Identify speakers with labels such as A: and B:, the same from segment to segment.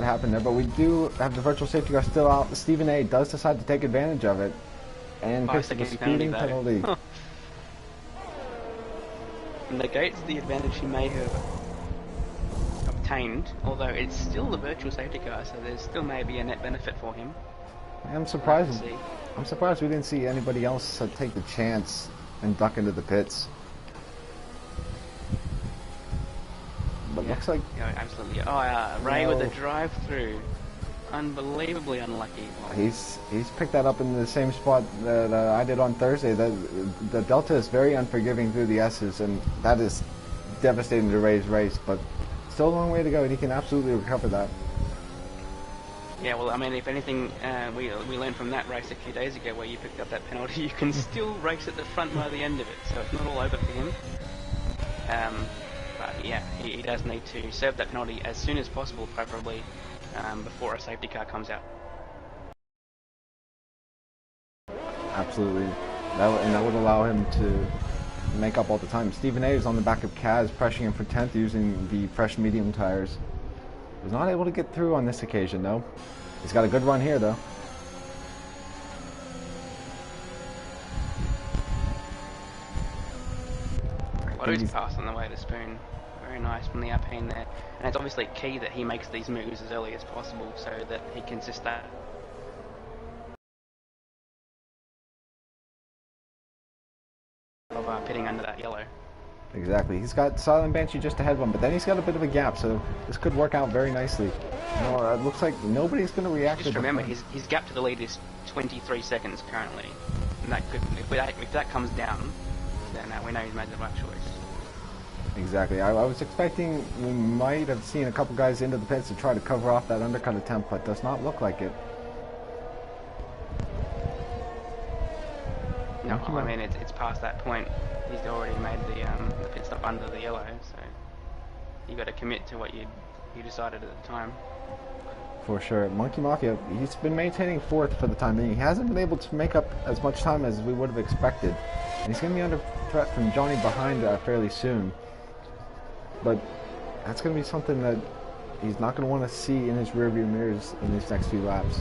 A: happened there, but we do have the virtual safety car still out. Stephen A does decide to take advantage of it and picks up a speeding penalty.
B: Negates the advantage he may have obtained, although it's still the virtual safety car, so there's still maybe a net benefit for him.
A: I'm surprised. I'm surprised we didn't see anybody else take the chance and duck into the pits. But
B: yeah,
A: looks like...
B: Yeah, absolutely. Oh, Ray with the drive-through. Unbelievably unlucky.
A: He's picked that up in the same spot that I did on Thursday. The Delta is very unforgiving through the S's, and that is devastating to Ray's race, but still a long way to go, and he can absolutely recover that.
B: Yeah, well, I mean, if anything, we learned from that race a few days ago where you picked up that penalty, you can still race at the front by the end of it, so it's not all over for him. But yeah, he does need to serve that penalty as soon as possible, preferably before a safety car comes out.
A: Absolutely. That would allow him to make up all the time. Stephen A is on the back of Kaz, pressuring him for 10th using the fresh medium tires. Was not able to get through on this occasion, though. He's got a good run here, though.
B: Loads pass on the way to Spoon. Very nice from the Alpine there. And it's obviously key that he makes these moves as early as possible so that he can sustain of pitting under that yellow.
A: Exactly. He's got Silent Banshee just ahead of him, but then he's got a bit of a gap, so this could work out very nicely. You know, it looks like nobody's going to react.
B: Just remember, his gap to the lead is 23 seconds currently, and that could, if that comes down, then we know he's made the right choice.
A: Exactly. I was expecting we might have seen a couple guys into the pits to try to cover off that undercut attempt, but does not look like it.
B: No, I mean, it's past that point. He's already made the pit stop under the yellow, so you got to commit to what you decided at the time.
A: For sure. Monkey Mafia, he's been maintaining 4th for the time being. He hasn't been able to make up as much time as we would have expected. And he's going to be under threat from Johnny behind fairly soon. But that's going to be something that he's not going to want to see in his rearview mirrors in these next few laps.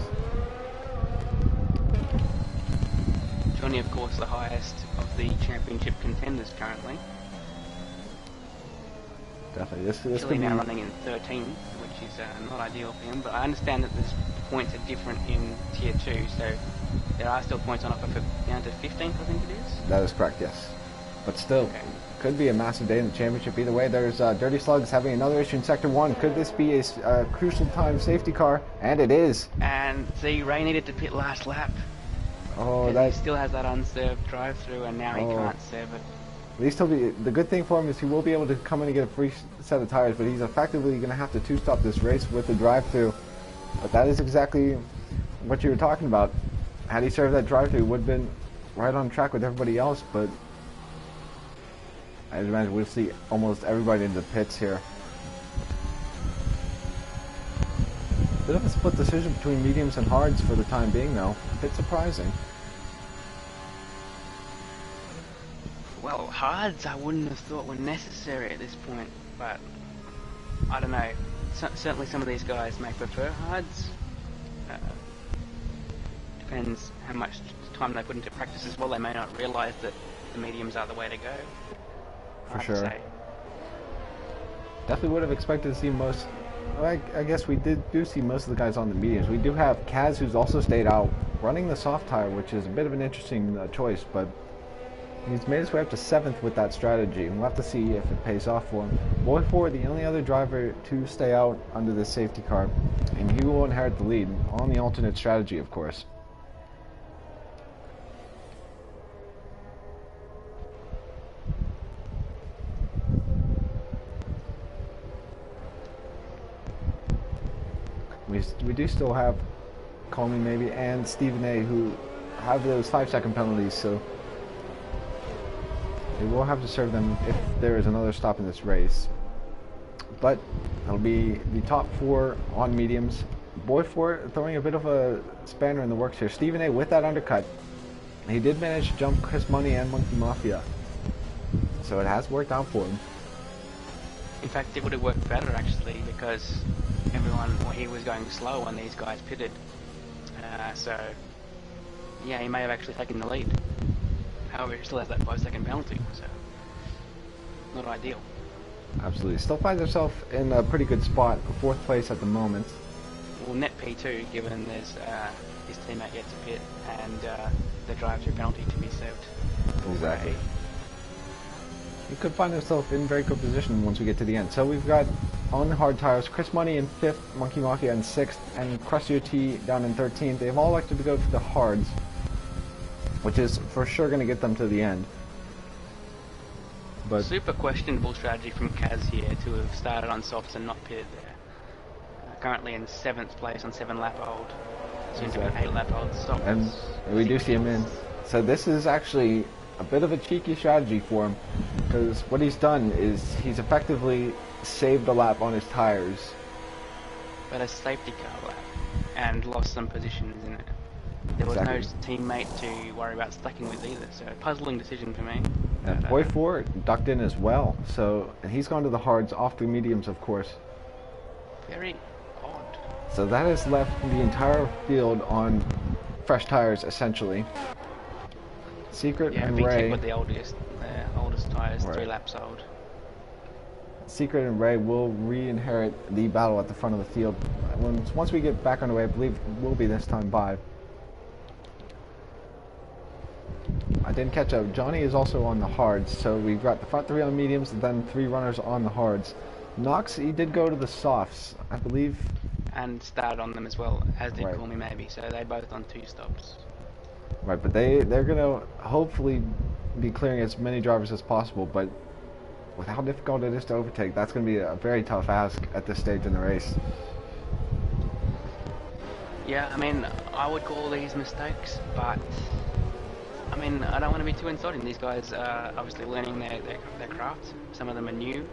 B: Johnny, of course, the highest of the championship contenders currently.
A: Definitely. This
B: could be now running in 13, which is not ideal for him. But I understand that the points are different in Tier 2, so there are still points on offer for down to 15th, I think it is.
A: That is correct, yes. But still, okay. Could be a massive day in the championship. Either way, there's Dirty Slugs having another issue in Sector 1. Could this be a crucial time safety car? And it is.
B: And see, Ray needed to pit last lap.
A: Oh, that
B: he still has that unserved drive-through, and now he can't serve it.
A: At least the good thing for him is he will be able to come in and get a free set of tires, but he's effectively going to have to two-stop this race with the drive-through. But that is exactly what you were talking about. Had he served that drive-through, he would have been right on track with everybody else, but I imagine we'll see almost everybody in the pits here. Bit of a split decision between mediums and hards for the time being, though. A bit surprising.
B: Well, hards I wouldn't have thought were necessary at this point, but I don't know. Certainly some of these guys may prefer hards. Depends how much time they put into practice as well. They may not realise that the mediums are the way to go.
A: For sure. Definitely would have expected to see most. I guess we do see most of the guys on the mediums. We do have Kaz, who's also stayed out, running the soft tire, which is a bit of an interesting choice, but he's made his way up to 7th with that strategy, and we'll have to see if it pays off for him. Boy 4, the only other driver to stay out under this safety car, and he will inherit the lead on the alternate strategy, of course. We do still have Comey maybe and Stephen A who have those 5-second penalties, so they will have to serve them if there is another stop in this race. But it'll be the top 4 on mediums. Boy 4 throwing a bit of a spanner in the works here. Stephen A with that undercut. He did manage to jump Chris Money and Monkey Mafia, so it has worked out for him.
B: In fact, it would have worked better actually, because well, he was going slow when these guys pitted. So, yeah, he may have actually taken the lead. However, he still has that 5-second penalty, so not ideal.
A: Absolutely. Still finds himself in a pretty good spot, 4th place at the moment.
B: Well, net P2, given there's his teammate yet to pit and the drive-through penalty to be served.
A: Exactly. He could find himself in very good position once we get to the end. So we've got on the hard tires, Chris Money in 5th, Monkey Mafia in 6th, and Krusty OT down in 13th. They've all elected to go for the hards, which is for sure going to get them to the end. But
B: super questionable strategy from Kaz here to have started on softs and not pitted there. Currently in 7th place on 7-lap-old, soon to be 8-lap-old softs.
A: And we do see him in. So this is actually a bit of a cheeky strategy for him, because what he's done is he's effectively saved a lap on his tires.
B: But a safety car lap, and lost some positions in it. There was no teammate to worry about stacking with either, so a puzzling decision for me.
A: And Boy 4 ducked in as well, so and he's gone to the hards off the mediums, of course.
B: Very odd.
A: So that has left the entire field on fresh tires, essentially. Secret and Ray
B: with the oldest tires, 3 laps old.
A: Secret and Ray will re-inherit the battle at the front of the field. Once we get back underway, I believe it will be this time by. I didn't catch up. Johnny is also on the hards, so we've got the front 3 on mediums, and then 3 runners on the hards. Knox, he did go to the softs, I believe.
B: And started on them as well, as did Call Me Maybe, so they both on 2 stops.
A: Right, but they're going to hopefully be clearing as many drivers as possible, but with how difficult it is to overtake, that's going to be a very tough ask at this stage in the race.
B: Yeah, I mean, I would call these mistakes, but I mean, I don't want to be too insulting. These guys are obviously learning their craft. Some of them are new.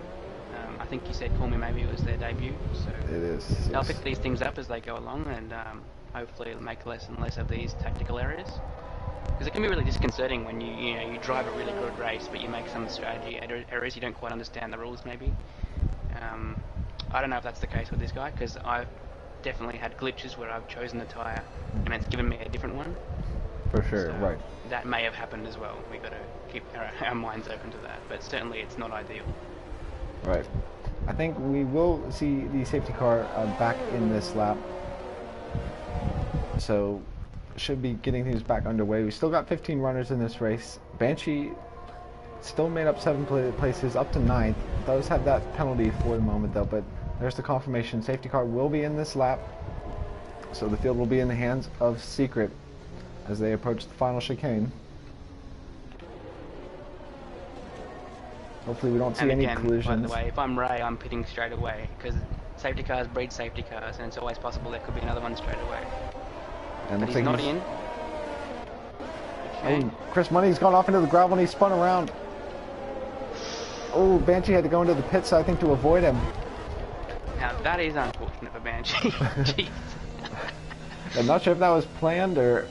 B: I think you said Call Me Maybe was their debut, so
A: it is.
B: They'll pick these things up as they go along, and hopefully make less and less of these tactical errors. Because it can be really disconcerting when you drive a really good race, but you make some strategy errors. You don't quite understand the rules, maybe. I don't know if that's the case with this guy, because I've definitely had glitches where I've chosen a tyre and it's given me a different one.
A: For sure,
B: so
A: right.
B: That may have happened as well. We've got to keep our minds open to that, but certainly it's not ideal.
A: Right. I think we will see the safety car back in this lap. So should be getting things back underway. We still got 15 runners in this race. Banshee still made up 7 places, up to 9th. Does have that penalty for the moment though, but there's the confirmation. Safety car will be in this lap. So the field will be in the hands of Secret as they approach the final chicane. Hopefully we don't see any collisions.
B: By the way, if I'm Ray, I'm pitting straight away, because safety cars breed safety cars, and it's always possible there could be another one straight away.
A: And
B: but he's not in.
A: Okay. Oh, Chris Money's gone off into the gravel and he spun around. Oh, Banshee had to go into the pits, I think, to avoid him.
B: Now that is unfortunate for Banshee. Jeez.
A: I'm not sure if that was planned or...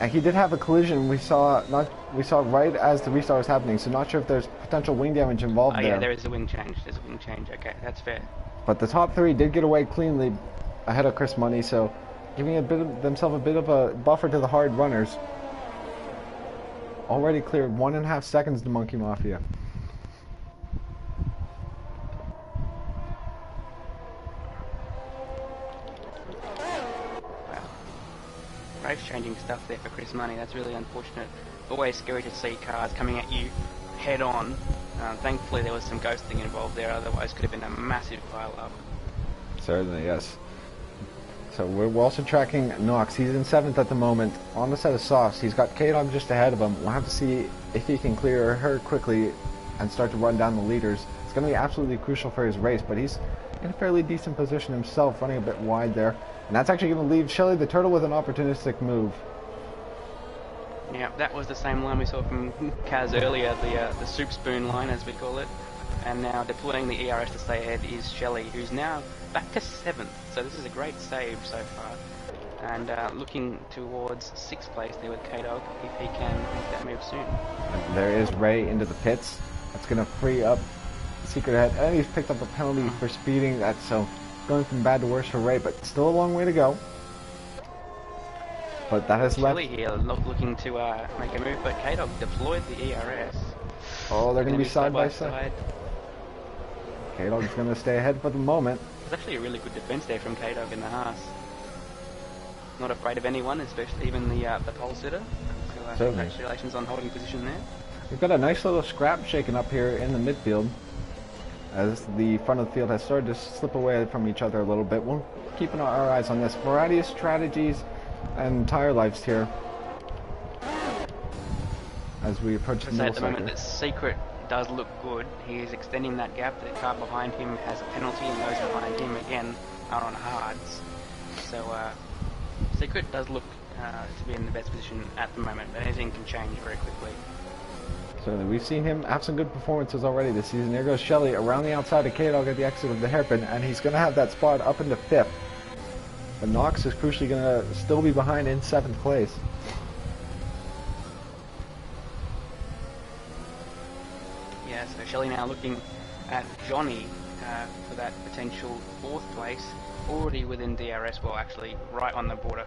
A: he did have a collision we saw right as the restart was happening, so not sure if there's potential wing damage involved there.
B: Yeah, there is a wing change. There's a wing change. Okay, that's fair.
A: But the top 3 did get away cleanly ahead of Chris Money, so giving themselves a bit of a buffer to the hard runners. Already cleared 1.5 seconds to Monkey Mafia.
B: Race-changing stuff there for Chris Money. That's really unfortunate. Always scary to see cars coming at you head-on. Thankfully there was some ghosting involved there, otherwise could have been a massive pile-up.
A: Certainly, yes. So we're also tracking Knox. He's in 7th at the moment on the set of softs. He's got K-Dog just ahead of him. We'll have to see if he can clear her quickly and start to run down the leaders. It's going to be absolutely crucial for his race, but he's in a fairly decent position himself, running a bit wide there. And that's actually going to leave Shelly the Turtle with an opportunistic move.
B: Yeah, that was the same line we saw from Kaz earlier, the soup spoon line, as we call it. And now deploying the ERS to stay ahead is Shelly, who's now back to 7th. So this is a great save so far. And looking towards 6th place there with K-Dog, if he can make that move soon.
A: And there is Ray into the pits. That's going to free up Secret ahead. And he's picked up a penalty for speeding. That's so going from bad to worse for Ray, but still a long way to go. But that has left.
B: Chile here not looking to make a move, but K-Dog deployed the ERS.
A: Oh, they're going to be side by
B: side.
A: side. K-Dog's going to stay ahead for the moment.
B: It's actually a really good defense there from K-Dog in the Haas. Not afraid of anyone, especially even the pole sitter. So congratulations on holding position there.
A: We've got a nice little scrap shaking up here in the midfield, as the front of the field has started to slip away from each other a little bit. We're keeping our eyes on this. Variety of strategies and tire lives here as we approach the middle
B: at the moment, the Secret does look good. He is extending that gap. The car behind him has a penalty, and those behind him again are on hards. So Secret does look to be in the best position at the moment, but anything can change very quickly.
A: Certainly, we've seen him have some good performances already this season. There goes Shelley around the outside of K-Dog at the exit of the hairpin, and he's going to have that spot up into 5th. But Knox is crucially going to still be behind in 7th place.
B: Yeah, so Shelley now looking at Johnny for that potential 4th place, already within DRS, well actually right on the border.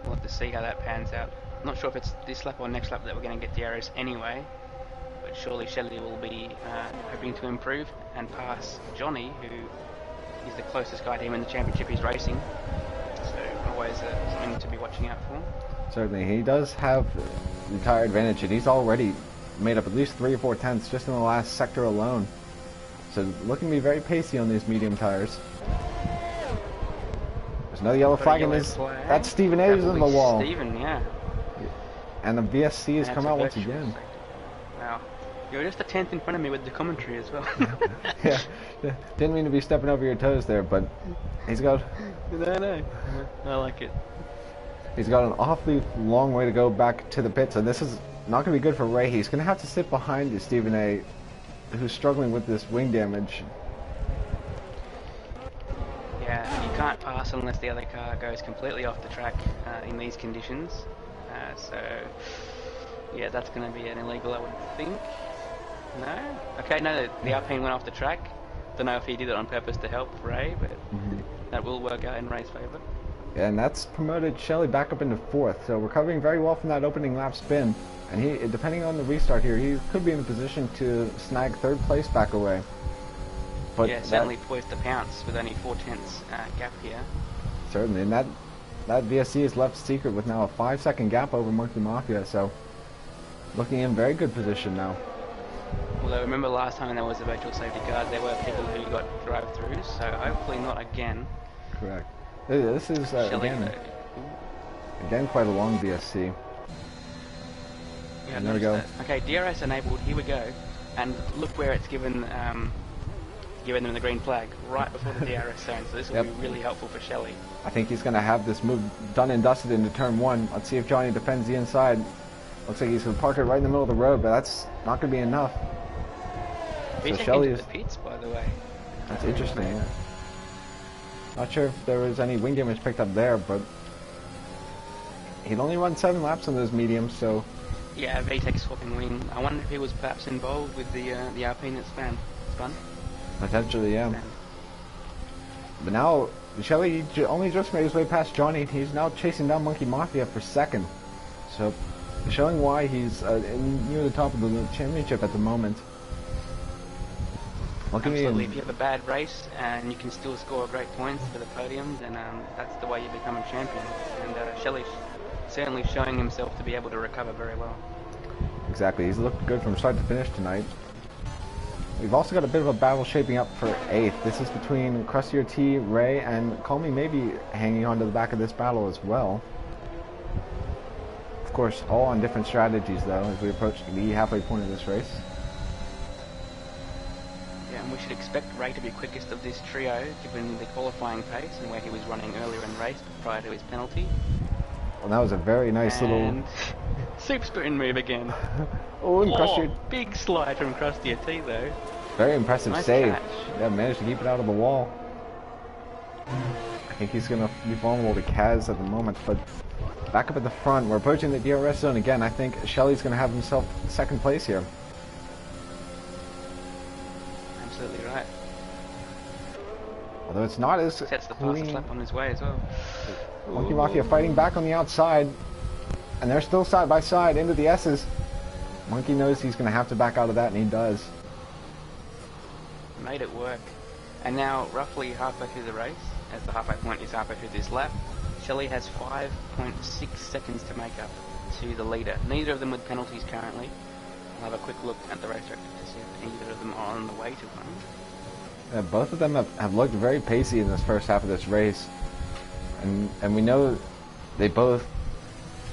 B: We'll have to see how that pans out. I'm not sure if it's this lap or next lap that we're going to get DRS anyway, but surely Shelley will be hoping to improve and pass Johnny, who is the closest guy to him in the championship he's racing. So always something to be watching out for.
A: Certainly, he does have the tire advantage, and he's already made up at least 3 or 4 tenths just in the last sector alone. So looking to be very pacey on these medium tires. There's another yellow flag in this. That's Stephen A's in the wall.
B: Stephen, yeah.
A: And the VSC has come out once again.
B: Wow. You're just a 10th in front of me with the commentary as well.
A: Yeah. Didn't mean to be stepping over your toes there, but he's got...
B: No. I like it.
A: He's got an awfully long way to go back to the pits, and this is not going to be good for Ray. He's going to have to sit behind Stephen A, who's struggling with this wing damage.
B: Yeah, you can't pass unless the other car goes completely off the track in these conditions. So, yeah, that's going to be an illegal, I would think. No? Okay, no, the Alpine went off the track. Don't know if he did it on purpose to help Ray, but that will work out in Ray's favour.
A: Yeah, and that's promoted Shelley back up into 4th, so recovering very well from that opening lap spin. And he, depending on the restart here, he could be in a position to snag 3rd place back away. But
B: yeah, certainly poised to pounce with only 4 tenths gap here.
A: Certainly, and that VSC has left Secret with now a 5-second gap over Monkey Mafia, so looking in very good position now.
B: Although remember last time there was a virtual safety car, there were people who got drive-throughs, so hopefully not again.
A: Correct. This is again quite a long VSC.
B: Yeah,
A: and there we go.
B: That. Okay, DRS enabled. Here we go, and look where it's given them the green flag right before the DRS zone. So this will be really helpful for Shelley.
A: I think he's going to have this move done and dusted into turn 1. Let's see if Johnny defends the inside. Looks like he's going to park it right in the middle of the road, but that's not going to be enough.
B: So Shelley is the pits, by the way.
A: That's interesting. Yeah. Not sure if there was any wing damage picked up there, but he'd only run 7 laps on those mediums, so...
B: Yeah, VTEC swapping wing. I wonder if he was perhaps involved with the Alpine at Spun.
A: Potentially, yeah. But now, Shelley only just made his way past Johnny. He's now chasing down Monkey Mafia for 2nd. So, showing why he's near the top of the championship at the moment.
B: Absolutely, if you have a bad race and you can still score great points for the podium, then that's the way you become a champion. And Shelley's certainly showing himself to be able to recover very well.
A: Exactly, he's looked good from start to finish tonight. We've also got a bit of a battle shaping up for 8th. This is between Crustier T, Ray, and Call Me Maybe hanging on to the back of this battle as well. Of course, all on different strategies though, as we approach the halfway point of this race.
B: Yeah, and we should expect Ray to be quickest of this trio, given the qualifying pace and where he was running earlier in the race prior to his penalty.
A: Well, that was a very nice little...
B: Soup spoon move again.
A: And Crustier...
B: Big slide from Crustier T though.
A: Very impressive
B: nice
A: save.
B: Catch.
A: Yeah, managed to keep it out of the wall. I think he's going to be vulnerable to Kaz at the moment, but back up at the front, we're approaching the DRS zone again. I think Shelley's going to have himself 2nd place here.
B: Absolutely right.
A: Although it's not as
B: Sets the
A: clean.
B: fastest lap on his way as well.
A: Monkey Mafia fighting back on the outside. And they're still side by side into the S's. Monkey knows he's going to have to back out of that, and he does.
B: Made it work. And now, roughly halfway through the race, as the halfway point is halfway through this lap, Shelley has 5.6 seconds to make up to the leader. Neither of them with penalties currently. I'll have a quick look at the racetrack to see if either of them are on the way to one.
A: Yeah, both of them have looked very pacey in this first half of this race. And we know they both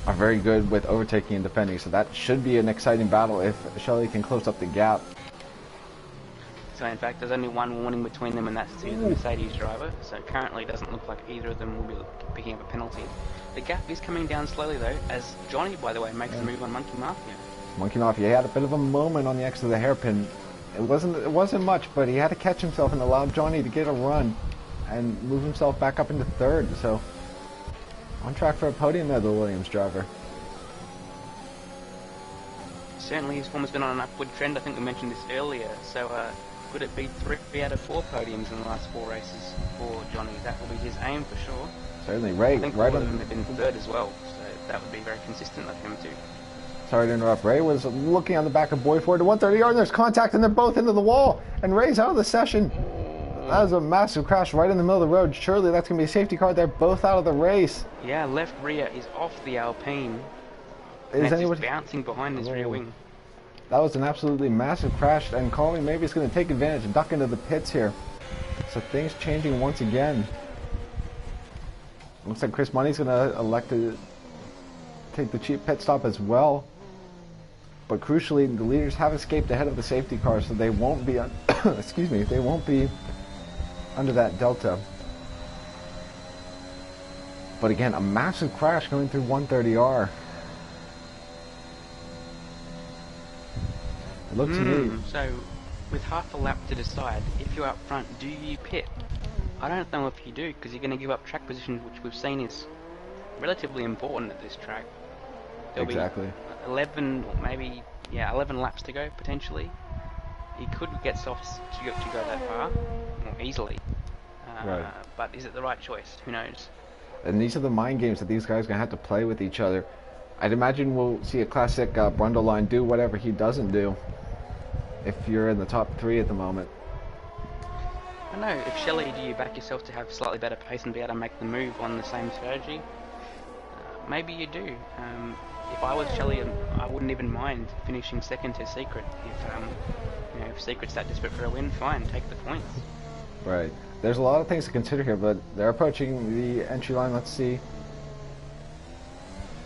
A: are very good with overtaking and defending, so that should be an exciting battle if Shelley can close up the gap.
B: So in fact, there's only one warning between them, and that's to the Mercedes driver. So currently it doesn't look like either of them will be picking up a penalty. The gap is coming down slowly though, as Johnny, by the way, makes a move on Monkey Mafia.
A: Monkey Mafia, he had a bit of a moment on the exit of the hairpin. It wasn't much, but he had to catch himself and allow Johnny to get a run and move himself back up into third. So on track for a podium there, the Williams driver.
B: Certainly his form has been on an upward trend. I think we mentioned this earlier. So could it be 3 out of 4 podiums in the last 4 races for Johnny? That will be his aim for sure.
A: Certainly, Ray.
B: I think
A: right
B: all of
A: on
B: them have been third as well, so that would be very consistent of him too.
A: Sorry to interrupt. Ray was looking on the back of Boy Ford to 130 yard, and there's contact, and they're both into the wall, and Ray's out of the session. That was a massive crash right in the middle of the road. Surely that's going to be a safety car. They're both out of the race.
B: Yeah, left rear is off the Alpine.
A: Is anyone
B: bouncing behind his rear wing?
A: That was an absolutely massive crash, and Colin maybe is going to take advantage and duck into the pits here. So things changing once again. Looks like Chris Money's going to elect to take the cheap pit stop as well. But crucially, the leaders have escaped ahead of the safety car, so they won't be excuse me, they won't be under that delta. But again, a massive crash going through 130R. It looked to me.
B: So, with half a lap to decide, if you're up front, do you pit? I don't know if you do, because you're going to give up track position, which we've seen is relatively important at this track. There'll
A: Exactly.
B: be 11, maybe, 11 laps to go, potentially. He could get softs to go that far, more easily.
A: Right.
B: But is it the right choice? Who knows?
A: And these are the mind games that these guys are going to have to play with each other. I'd imagine we'll see a classic Brundleline do whatever he doesn't do if you're in the top 3 at the moment.
B: I don't know, if Shelley, do you back yourself to have slightly better pace and be able to make the move on the same strategy? Maybe you do. If I was Shelley, I wouldn't even mind finishing second to Secret. If Secret's that desperate for a win, fine, take the points.
A: Right. There's a lot of things to consider here, but they're approaching the entry line. Let's see.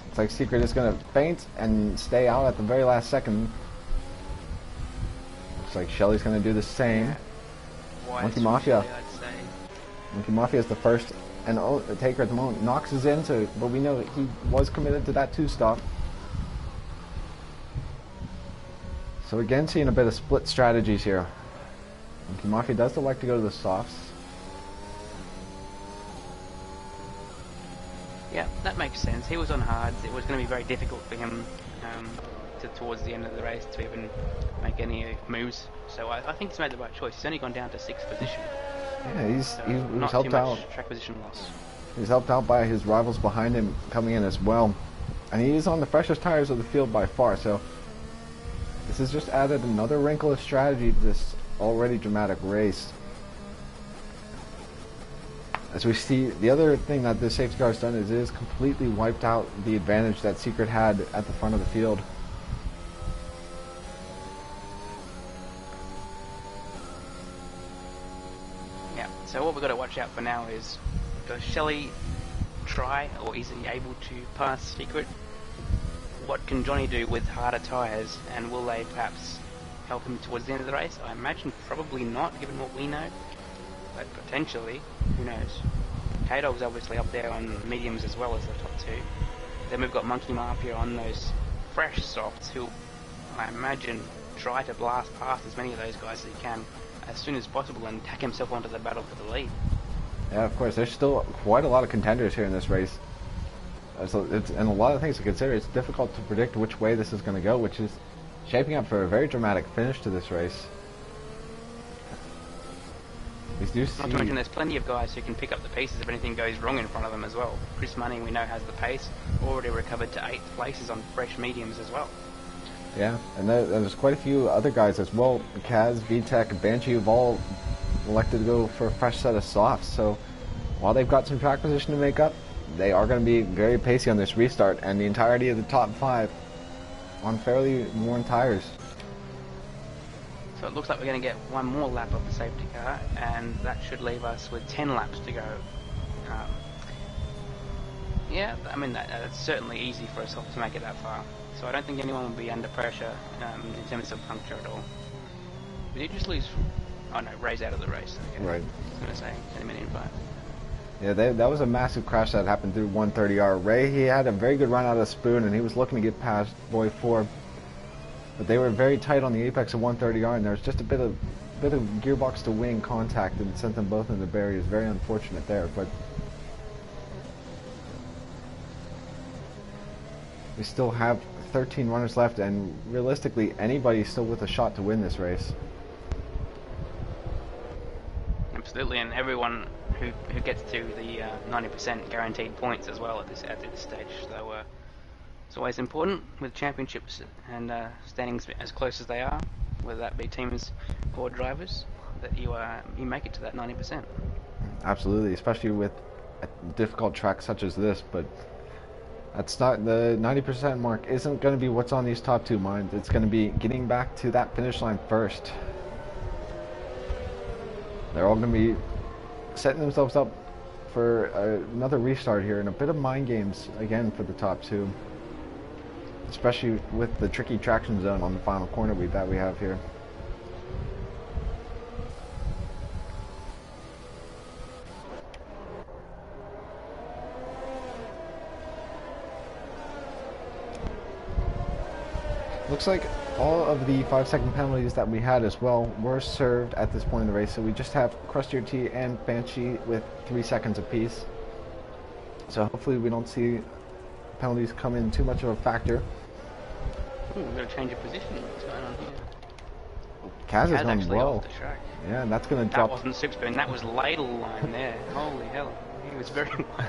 A: It's like Secret is going to feint and stay out at the very last second. Looks like Shelley's going to do the same. Monkey Mafia.
B: Shelley, I'd say.
A: Monkey Mafia is the first and taker at the moment. Knox is in, but we know that he was committed to that 2-stop. So again, seeing a bit of split strategies here. Monkey Mafia does like to go to the softs.
B: Yeah, that makes sense. He was on hards. It was going to be very difficult for him towards the end of the race to even make any moves. So I think he's made the right choice. He's only gone down to 6th position.
A: Yeah, he's
B: not
A: helped
B: too
A: out.
B: much track position loss.
A: He's helped out by his rivals behind him coming in as well. And he is on the freshest tires of the field by far. So this has just added another wrinkle of strategy to this already dramatic race. As we see, the other thing that this safety car has done is it has completely wiped out the advantage that Secret had at the front of the field.
B: Yeah, so what we've got to watch out for now is, does Shelley try, or is he able to pass Secret? What can Johnny do with harder tyres, and will they perhaps help him towards the end of the race? I imagine probably not, given what we know. But potentially, who knows? K-Dog's obviously up there on mediums as well as the top 2. Then we've got Monkey Mafia on those fresh softs who, I imagine, try to blast past as many of those guys as he can as soon as possible and tack himself onto the battle for the lead.
A: Yeah, of course, there's still quite a lot of contenders here in this race. So and a lot of things to consider. It's difficult to predict which way this is going to go, which is shaping up for a very dramatic finish to this race. We do see.
B: Not to mention there's plenty of guys who can pick up the pieces if anything goes wrong in front of them as well. Chris Money, we know, has the pace, already recovered to 8th places on fresh mediums as well.
A: Yeah, and there's quite a few other guys as well. Kaz, VTech, and Banshee have all elected to go for a fresh set of softs. So while they've got some track position to make up, they are going to be very pacey on this restart, and the entirety of the top 5 on fairly worn tires.
B: So it looks like we're going to get one more lap of the safety car, and that should leave us with 10 laps to go. Yeah, I mean, that's certainly easy for us to make it that far. So I don't think anyone will be under pressure in terms of puncture at all. We did just lose... Oh no, Ray's out of the race. Okay.
A: Right.
B: I was going to say, 10 minute invite.
A: Yeah, that was a massive crash that happened through 130R. Ray, he had a very good run out of Spoon, and he was looking to get past Boy 4. But they were very tight on the apex of 130R, and there was just a bit of gearbox to wing contact and sent them both into barriers. Very unfortunate there, but we still have 13 runners left, and realistically, anybody's still with a shot to win this race.
B: Absolutely, and everyone who gets to the 90% guaranteed points as well at this stage. So it's always important with championships and standings as close as they are, whether that be teams or drivers, that you make it to that 90%.
A: Absolutely, especially with a difficult track such as this. But that's not the 90% mark. Isn't going to be what's on these top 2 minds. It's going to be getting back to that finish line first. They're all going to be setting themselves up for another restart here, and a bit of mind games again for the top 2, especially with the tricky traction zone on the final corner that we have here. Looks like all of the 5-second penalties that we had as well were served at this point in the race, so we just have Krustier T and Banshee with 3 seconds apiece. So hopefully we don't see penalties come in too much of a factor.
B: Ooh, we've got to change of position. What's going on here?
A: Kaz is going well.
B: Off the track.
A: Yeah, and that's going to drop.
B: That wasn't Super Spoon, that was Ladle line there. Holy hell. He was very wide.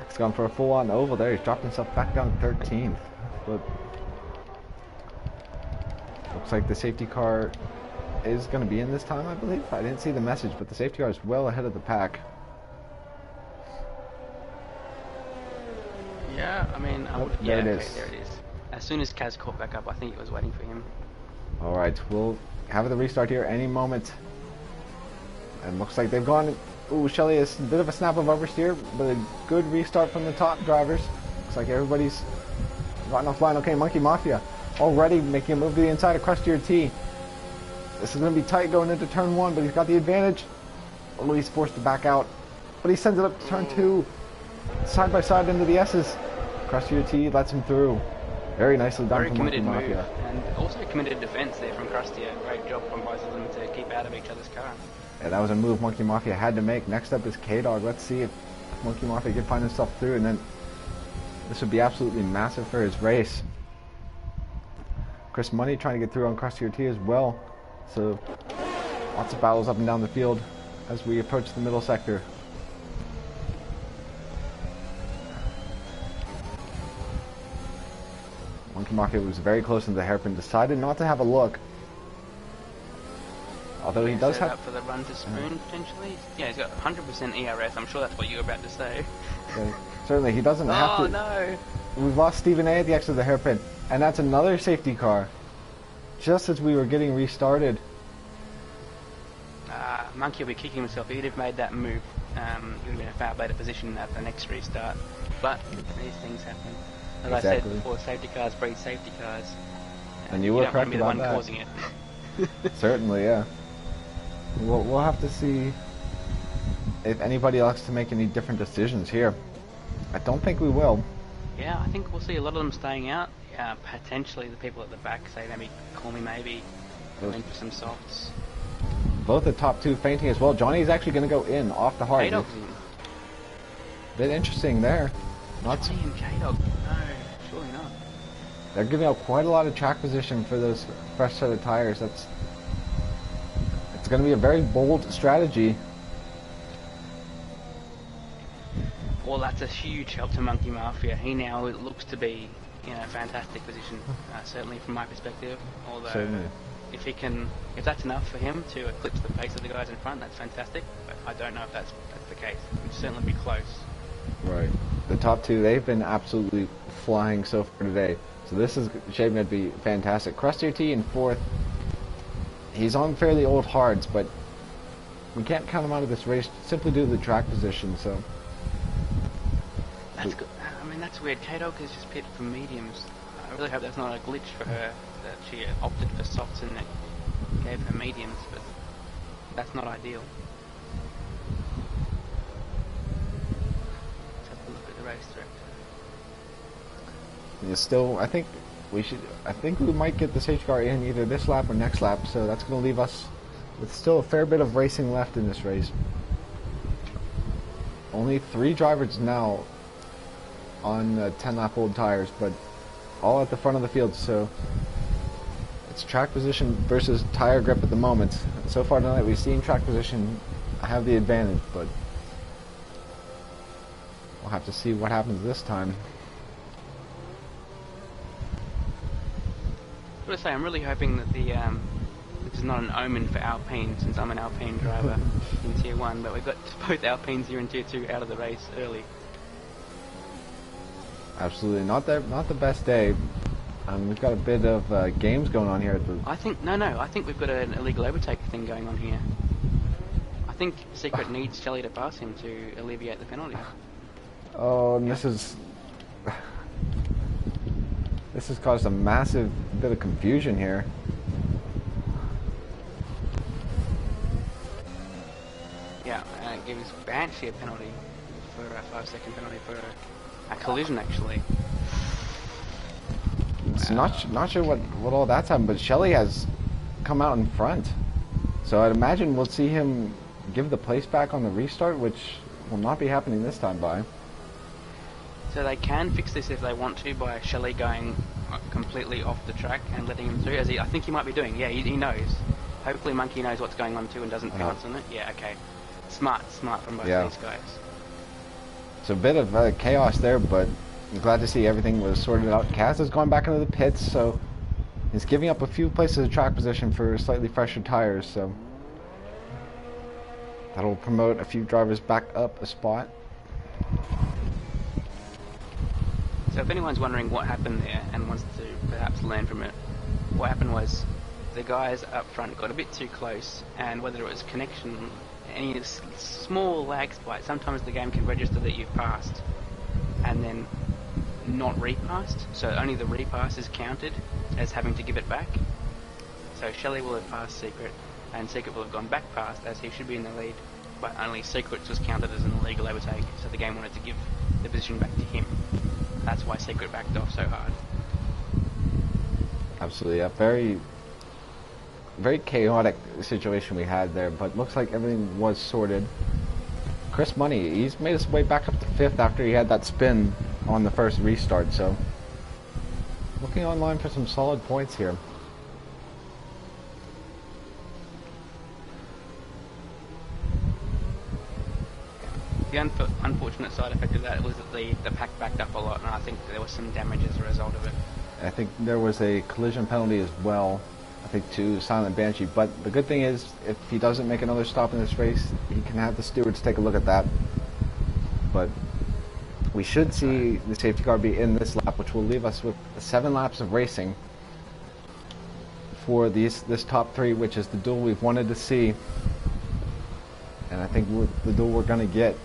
A: He's gone for a full-on oval there. He's dropped himself back down to 13th. But looks like the safety car is going to be in this time, I believe. I didn't see the message, but the safety car is well ahead of the pack.
B: Yeah, I mean,
A: there it is.
B: Okay, there it is. As soon as Kaz caught back up, I think it was waiting for him.
A: Alright, we'll have the restart here any moment. And looks like they've gone... Ooh, Shelly is a bit of a snap of oversteer, but a good restart from the top drivers. Looks like everybody's gotten offline. Okay, Monkey Mafia already making a move to the inside of Krustier T. This is going to be tight going into turn 1, but he's got the advantage. Oh, he's forced to back out. But he sends it up to turn 2. Side by side into the S's. Krustier T lets him through. Very nicely done from Monkey Mafia.
B: And also committed defense there from Krustier. Great job from both of them to keep out of each other's car.
A: Yeah, that was a move Monkey Mafia had to make. Next up is K-Dog. Let's see if Monkey Mafia can find himself through, and then this would be absolutely massive for his race. Chris Money trying to get through on Krustier T as well. So lots of battles up and down the field as we approach the middle sector. Monkey Mafia was very close to the hairpin, decided not to have a look. Although he does have...
B: up for the run to Spoon, potentially? Yeah, he's got 100% ERS. I'm sure that's what you were about to say.
A: Yeah, certainly, he doesn't have to...
B: Oh, no!
A: We've lost Stephen A at the exit of the hairpin. And that's another safety car. Just as we were getting restarted.
B: Monkey will be kicking himself. He'd have made that move. He would have been in a far better position at the next restart. But these things happen. As I said before, safety cars breed safety cars.
A: And you were correct about that.
B: You don't want to be the one causing it.
A: Certainly, yeah. We'll have to see if anybody else to make any different decisions here. I don't think we will.
B: Yeah, I think we'll see a lot of them staying out. Potentially the people at the back say maybe call me maybe go in for some softs.
A: Both the top 2 fainting as well. Johnny's actually going to go in off the hard.
B: K-Dog's in.
A: Bit interesting there.
B: Johnny and K-Dog. No, surely not.
A: They're giving out quite a lot of track position for those fresh set of tires. It's going to be a very bold strategy.
B: well, that's a huge help to Monkey Mafia. He now looks to be in a fantastic position, certainly from my perspective. Although,
A: Certainly.
B: if that's enough for him to eclipse the pace of the guys in front, that's fantastic. But I don't know if that's the case. It would certainly be close.
A: Right. The top two, they've been absolutely flying so far today. So this is shaping to be fantastic. Krusty T in fourth. He's on fairly old hards, but we can't count him out of this race simply due to the track position. So
B: that's good. I mean, that's weird. K-Dog has just pitted for mediums. I really hope that's not a glitch for her, that she opted for softs and that gave her mediums, but that's not ideal. Let's have a look at the race director.
A: Still, I think we might get the safety car in either this lap or next lap, so that's going to leave us with still a fair bit of racing left in this race. Only 3 drivers now on 10-lap old tires, but all at the front of the field, so it's track position versus tire grip at the moment. So far tonight we've seen track position have the advantage, but we'll have to see what happens this time.
B: I gotta say, I'm really hoping that this is not an omen for Alpine, since I'm an Alpine driver in Tier 1, but we've got both Alpines here in Tier 2 out of the race early.
A: Absolutely, not the best day. We've got a bit of games going on here at the...
B: I think we've got an illegal overtake thing going on here. I think Secret needs Shelley to pass him to alleviate the penalty.
A: Oh, and this has caused a massive bit of confusion here.
B: Yeah, and it gives Banshee a penalty for a 5-second penalty for a collision, actually.
A: It's not sure what all that's happened, but Shelley has come out in front. So I'd imagine we'll see him give the place back on the restart, which will not be happening this time by.
B: So they can fix this if they want to by Shelley going completely off the track and letting him through, as I think he might be doing. Yeah, he knows. Hopefully Monkey knows what's going on too and doesn't pounce on it. Yeah, okay. Smart from both these guys.
A: It's a bit of chaos there, but I'm glad to see everything was sorted out. Kaz has gone back into the pits, so he's giving up a few places of track position for slightly fresher tires, so that'll promote a few drivers back up a spot.
B: So if anyone's wondering what happened there and wants to perhaps learn from it, what happened was the guys up front got a bit too close, and whether it was connection, any small lag spike, sometimes the game can register that you've passed and then not repassed, so only the repass is counted as having to give it back. So Shelley will have passed Secret, and Secret will have gone back past as he should be in the lead, but only Secret was counted as an illegal overtake, so the game wanted to give the position back to him. That's why Secret backed off so hard.
A: Absolutely, a very chaotic situation we had there, but looks like everything was sorted. Chris Money, he's made his way back up to 5th after he had that spin on the first restart, so looking online for some solid points here.
B: The unfortunate side effect of that was that the pack backed up a lot, and I think there was some damage as a result of it.
A: I think there was a collision penalty as well, I think, to Silent Banshee, but the good thing is if he doesn't make another stop in this race, he can have the stewards take a look at that. But we should see the safety car be in this lap, which will leave us with 7 laps of racing for this top 3, which is the duel we've wanted to see, and I think the duel we're going to get.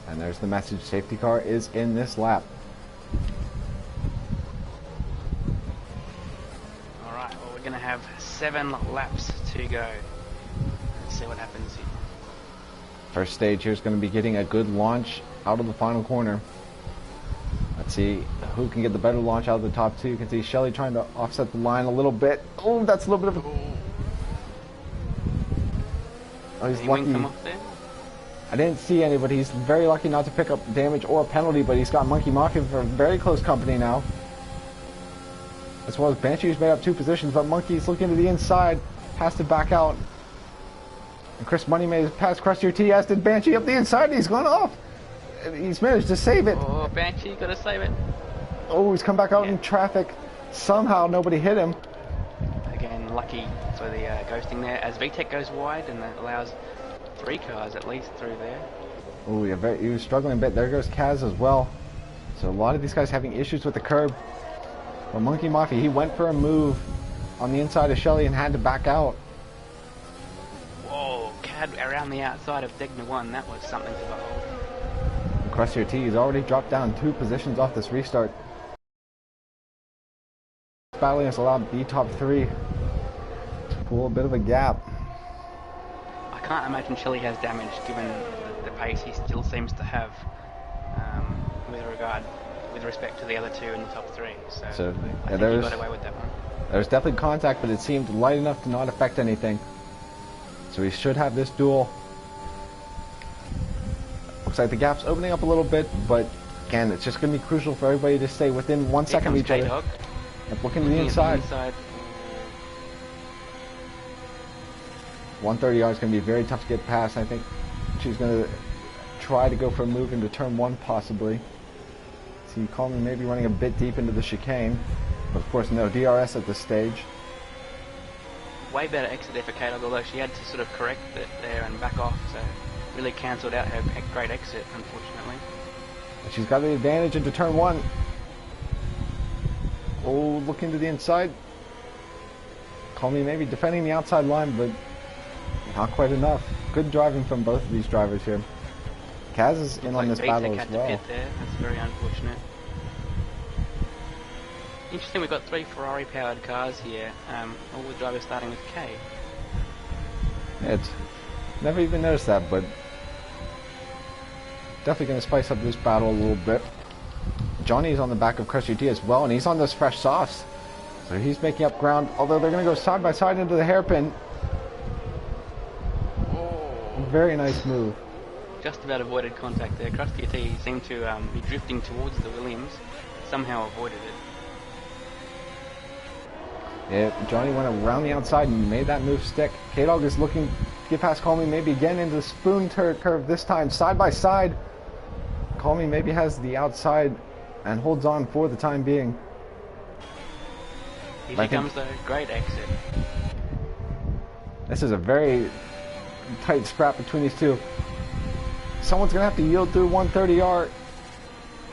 A: And there's the message, safety car is in this lap.
B: Alright, well, we're going to have 7 laps to go. Let's see what happens here.
A: First stage here is going to be getting a good launch out of the final corner. Let's see who can get the better launch out of the top 2. You can see Shelley trying to offset the line a little bit. Oh, that's a little bit of a... Oh, he's lucky.
B: Come off there?
A: I didn't see any, but he's very lucky not to pick up damage or a penalty, but he's got Monkey Mafia for very close company now. As well as Banshee's made up 2 positions, but Monkey's looking to the inside. has to back out. And Chris Money made his pass across your T, as did Banshee up the inside. He's gone off. He's managed to save it.
B: Oh, Banshee, gotta save it.
A: Oh, he's come back out in traffic. Somehow nobody hit him.
B: Again, lucky for the ghosting there, as VTEC goes wide, and that allows 3 cars at least through there.
A: Oh, yeah, he was struggling a bit. There goes Kaz as well. So a lot of these guys having issues with the curb. But Monkey Mafia, he went for a move on the inside of Shelly and had to back out.
B: Whoa, Cad around the outside of Degna 1, that was something to behold.
A: Crusher T, he's already dropped down 2 positions off this restart. This battling has allowed B top 3 to pull a bit of a gap.
B: I can't imagine Shelly has damage given the pace he still seems to have with respect to the other 2 in the top 3. So I think he got away with that one.
A: There's definitely contact, but it seemed light enough to not affect anything. So he should have this duel. Looks like the gap's opening up a little bit, but again, it's just going to be crucial for everybody to stay within 1 second of each other. And looking to the inside. 130 yards is going to be very tough to get past. I think she's going to try to go for a move into turn 1 possibly. See Coleman maybe running a bit deep into the chicane. But of course no DRS at this stage.
B: Way better exit there for Kate, although she had to sort of correct it there and back off, so really cancelled out her great exit, unfortunately.
A: She's got the advantage into turn 1. Oh, looking to the inside. Coleman maybe defending the outside line, but not quite enough. Good driving from both of these drivers here. Kaz is in on this battle as well.
B: There. That's very unfortunate. Interesting, we've got 3 Ferrari-powered cars here. All the drivers starting with K.
A: It's never even noticed that, but definitely going to spice up this battle a little bit. Johnny's on the back of Crusher T as well, and he's on those fresh softs. So he's making up ground, although they're going to go side by side into the hairpin. Oh. Very nice move.
B: Just about avoided contact there. Crusher T seemed to be drifting towards the Williams. Somehow avoided it.
A: Yeah, Johnny went around the outside and made that move stick. K-Dog is looking to get past Coleman, maybe again into the spoon turret curve, this time side by side. Coleman maybe has the outside and holds on for the time being.
B: Here comes the great exit.
A: This is a very tight scrap between these two. Someone's going to have to yield through 130R.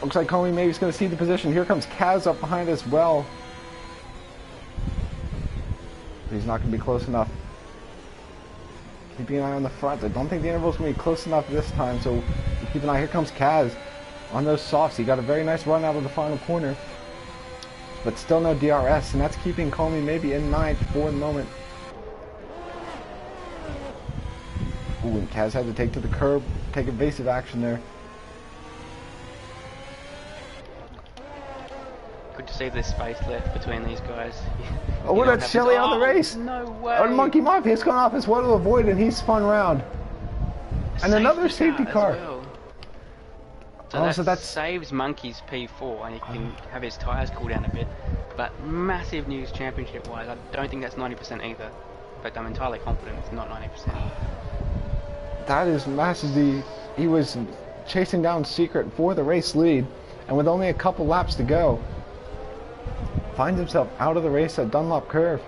A: Looks like Coleman maybe is going to see the position. Here comes Kaz up behind as well. He's not going to be close enough. Keeping an eye on the front. I don't think the interval's going to be close enough this time, so keep an eye. Here comes Kaz on those softs. He got a very nice run out of the final corner, but still no DRS, and that's keeping Coleman maybe in ninth for the moment. Ooh, and Kaz had to take to the curb, take evasive action there.
B: Good to see there's space left between these guys.
A: Oh, that's Shelly on the race.
B: No way.
A: Oh, Monkey Mafia has gone off as well to avoid, and he's spun round. And another safety car.
B: Well. So that saves Monkey's P4, and he can have his tyres cool down a bit. But massive news championship-wise, I don't think that's 90% either. But I'm entirely confident it's not 90%.
A: That is massive. He was chasing down Secret for the race lead, and with only a couple laps to go, finds himself out of the race at Dunlop Curve.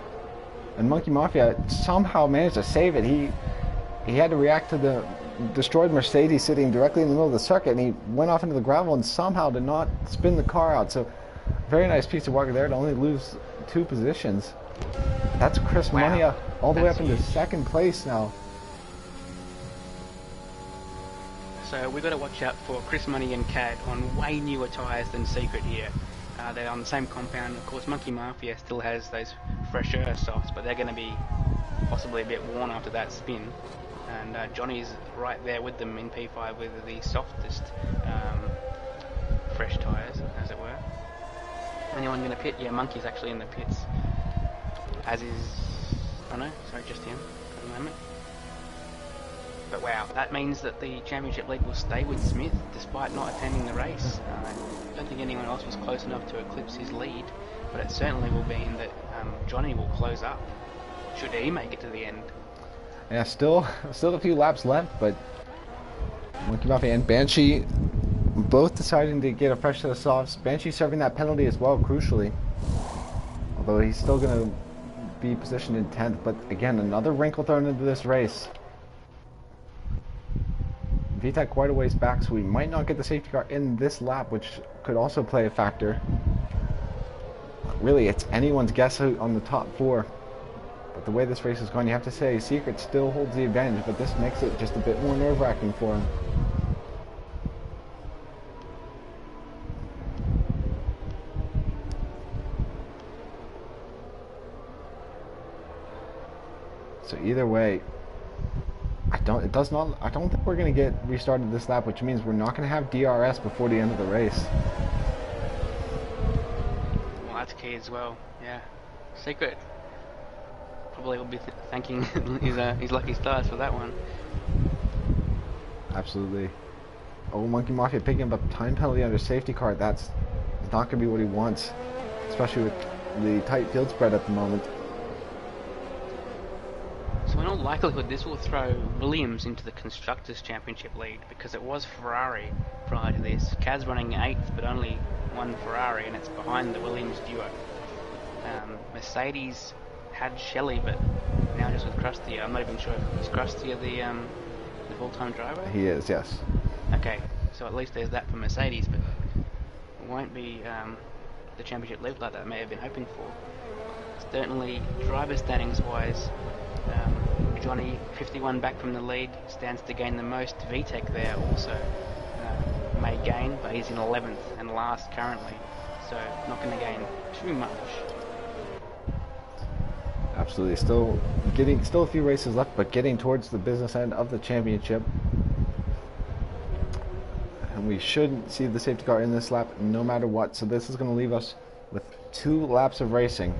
A: And Monkey Mafia somehow managed to save it. He had to react to the destroyed Mercedes sitting directly in the middle of the circuit, and he went off into the gravel and somehow did not spin the car out. So very nice piece of work there to only lose 2 positions. That's Chris Money all the way up into second place now.
B: So we've got to watch out for Chris Money and Cad on way newer tyres than Secret here. They're on the same compound. Of course, Monkey Mafia still has those fresher softs, but they're going to be possibly a bit worn after that spin. And Johnny's right there with them in P5 with the softest fresh tyres, as it were. Anyone going to pit? Yeah, Monkey's actually in the pits. As is... Oh no, sorry, just him at the moment. But wow, that means that the championship lead will stay with Smith despite not attending the race. I don't think anyone else was close enough to eclipse his lead, but it certainly will mean that Johnny will close up should he make it to the end.
A: Yeah, still a few laps left, but Monkey Mafia and Banshee both deciding to get a fresh set of softs. Banshee serving that penalty as well, crucially. Although he's still going to be positioned in 10th, but again, another wrinkle thrown into this race. VTEC quite a ways back, so we might not get the safety car in this lap, which could also play a factor. Really, it's anyone's guess on the top 4. But the way this race is going, you have to say Secret still holds the advantage, but this makes it just a bit more nerve-wracking for him. So either way, I don't think we're going to get restarted this lap, which means we're not going to have DRS before the end of the race.
B: Well, that's key as well. Yeah, Secret probably will be thanking his lucky stars for that one.
A: Absolutely. Oh, Monkey Mafia picking up a time penalty under safety car. That's not going to be what he wants, especially with the tight field spread at the moment.
B: So in all likelihood, this will throw Williams into the Constructors' Championship lead, because it was Ferrari prior to this. Kaz running 8th, but only one Ferrari, and it's behind the Williams duo. Mercedes had Shelley, but now just with Krusty. I'm not even sure if is Krusty the full-time driver?
A: He is, yes.
B: Okay, so at least there's that for Mercedes, but it won't be the championship lead like that I may have been hoping for. Certainly, driver standings-wise, Johnny, 51 back from the lead, stands to gain the most. VTEC there also may gain, but he's in 11th and last currently, so not going to gain too much.
A: Absolutely, still a few races left, but getting towards the business end of the championship. And we should see the safety car in this lap no matter what, so this is going to leave us with 2 laps of racing.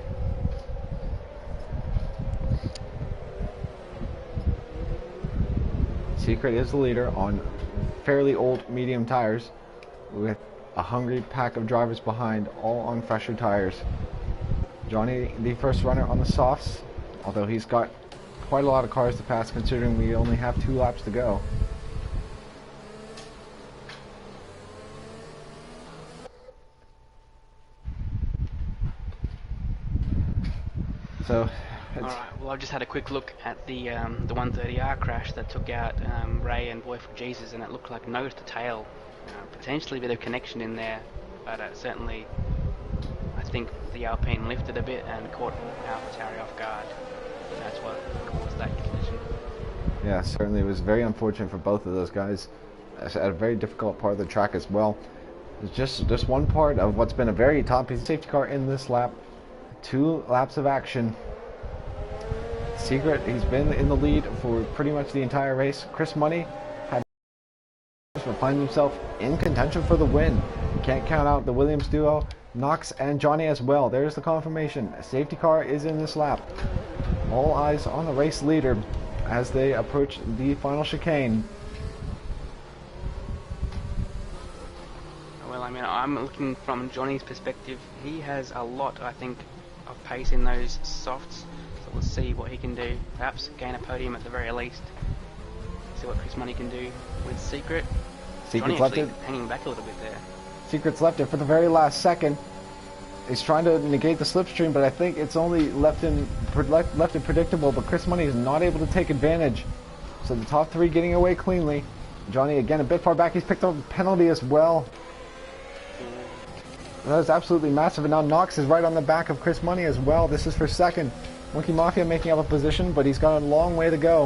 A: Secret is the leader on fairly old medium tires, with a hungry pack of drivers behind, all on fresher tires. Johnny, the first runner on the softs, although he's got quite a lot of cars to pass considering we only have 2 laps to go. So,
B: alright, well I've just had a quick look at the 130R crash that took out Ray and Boyfriend Jesus, and it looked like nose to tail. Potentially a bit of connection in there, but certainly I think the Alpine lifted a bit and caught AlphaTauri off guard. That's what caused that collision.
A: Yeah, certainly it was very unfortunate for both of those guys at a very difficult part of the track as well. It's just one part of what's been a very top piece of safety car in this lap. 2 laps of action. Secret, he's been in the lead for pretty much the entire race. Chris Money had to find himself in contention for the win. Can't count out the Williams duo, Knox and Johnny as well. There's the confirmation. A safety car is in this lap. All eyes on the race leader as they approach the final chicane.
B: Well, I mean, I'm looking from Johnny's perspective. He has a lot, I think, of pace in those softs. So we'll see what he can do. Perhaps gain a podium at the very least. See what Chris Money can do with Secret.
A: Secret's
B: Johnny
A: left
B: actually
A: it.
B: hanging back a little bit there.
A: Secret's left it for the very last second. He's trying to negate the slipstream, but I think it's only left him predictable. But Chris Money is not able to take advantage. So the top 3 getting away cleanly. Johnny again a bit far back. He's picked up a penalty as well. That is absolutely massive. And now Knox is right on the back of Chris Money as well. This is for second. Monkey Mafia making up a position, but he's got a long way to go.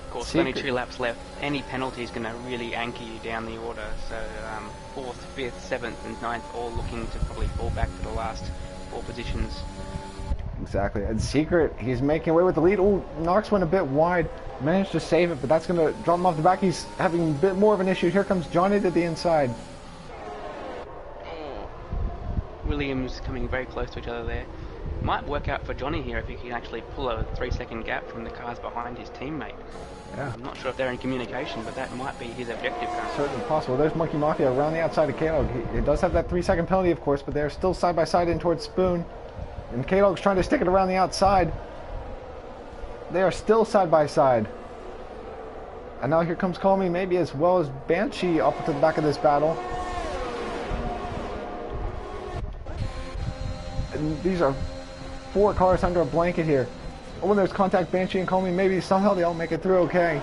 B: Of course, with only 2 laps left. Any penalty is going to really anchor you down the order. So 4th, 5th, 7th and 9th all looking to probably fall back to the last 4 positions.
A: Exactly. And Secret, he's making away with the lead. Oh, Knox went a bit wide. Managed to save it, but that's going to drop him off the back. He's having a bit more of an issue. Here comes Johnny to the inside.
B: Williams coming very close to each other there. Might work out for Johnny here if he can actually pull a 3-second gap from the cars behind his teammate.
A: Yeah.
B: I'm not sure if they're in communication, but that might be his objective currently.
A: Certainly possible. There's Monkey Mafia around the outside of KO. He does have that 3-second penalty, of course, but they're still side by side in towards Spoon. And K-Dog's trying to stick it around the outside. They are still side by side. And now here comes Call Me Maybe as well as Banshee up to the back of this battle. And these are 4 cars under a blanket here. Oh, when there's contact, Banshee and Call Me Maybe. Somehow they all make it through okay.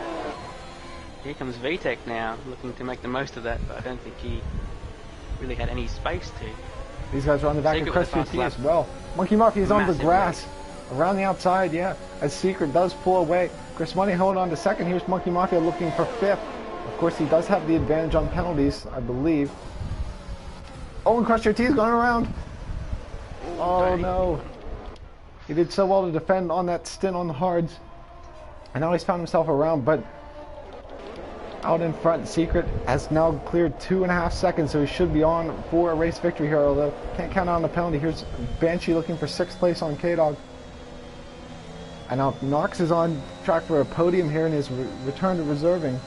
B: Here comes VTech now, looking to make the most of that, but I don't think he really had any space to.
A: These guys are on the back
B: Secret
A: of Crest
B: with the
A: GT
B: fast
A: as well. Monkey Mafia is on the
B: Massive
A: grass. Around the outside, yeah. As Secret does pull away. Chris Money holding on to second. Here's Monkey Mafia looking for 5th. Of course, he does have the advantage on penalties, I believe. Oh, and Crest GT is going around. Oh, no. He did so well to defend on that stint on the hards. And now he's found himself around, but out in front, Secret has now cleared 2.5 seconds, so he should be on for a race victory here, although can't count on the penalty. Here's Banshee looking for 6th place on K-Dog. And now Knox is on track for a podium here in his return to reserving.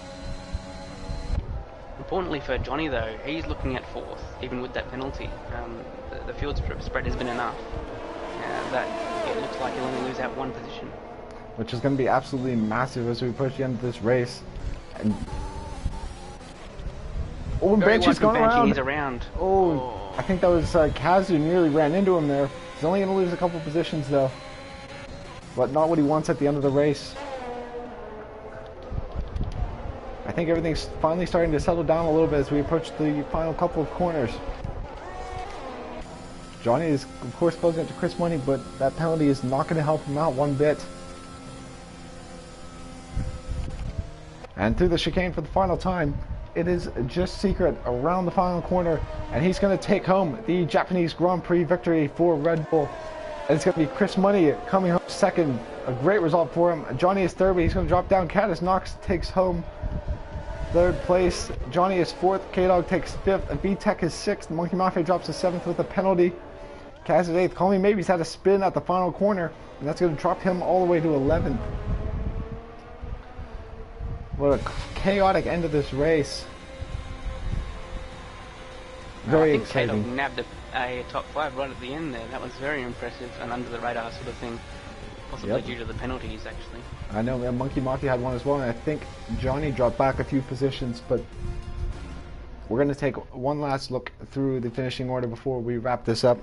B: Importantly for Johnny though, he's looking at 4th, even with that penalty. The field spread has been enough that it looks like he'll only lose out 1 position.
A: Which is going to be absolutely massive as we push the end of this race. And oh, and Banshee's gone around.
B: He's around.
A: Oh, I think that was Kaz who nearly ran into him there. He's only going to lose a couple positions though. But not what he wants at the end of the race. I think everything's finally starting to settle down a little bit as we approach the final couple of corners. Johnny is, of course, closing up to Chris Money, but that penalty is not going to help him out one bit. And through the chicane for the final time, it is just Secret around the final corner, and he's going to take home the Japanese Grand Prix victory for Red Bull. And it's going to be Chris Money coming home 2nd. A great result for him. Johnny is 3rd, but he's going to drop down. Caddis Knox takes home 3rd place. Johnny is 4th. K-Dog takes 5th. VTech is 6th. Monkey Mafia drops to 7th with a penalty. Kaz is 8th. Call Me Maybe's had a spin at the final corner, and that's going to drop him all the way to 11th. What a chaotic end of this race. Very exciting.
B: I think K-Dog nabbed a top 5 right at the end there. That was very impressive and under the radar sort of thing. Possibly due to the penalties, actually. I
A: know, man. Monkey Mafia had one as well, and I think Johnny dropped back a few positions, but we're going to take one last look through the finishing order before we wrap this up.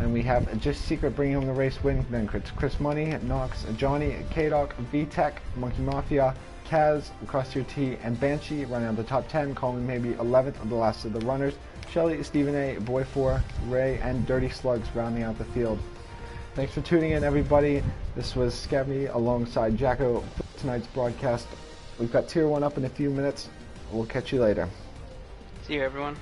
A: And we have just Secret bringing home the race win. Then Chris Money, Knox, Johnny, K-Dog, VTech, Monkey Mafia, Kaz, Cross Your T, and Banshee running on the top 10. Call Me Maybe 11th of the last of the runners. Shelly, Stephen A, Boy 4, Ray, and Dirty Slugs rounding out the field. Thanks for tuning in, everybody. This was Scabney alongside Jacko for tonight's broadcast. We've got Tier 1 up in a few minutes. We'll catch you later.
B: See you, everyone.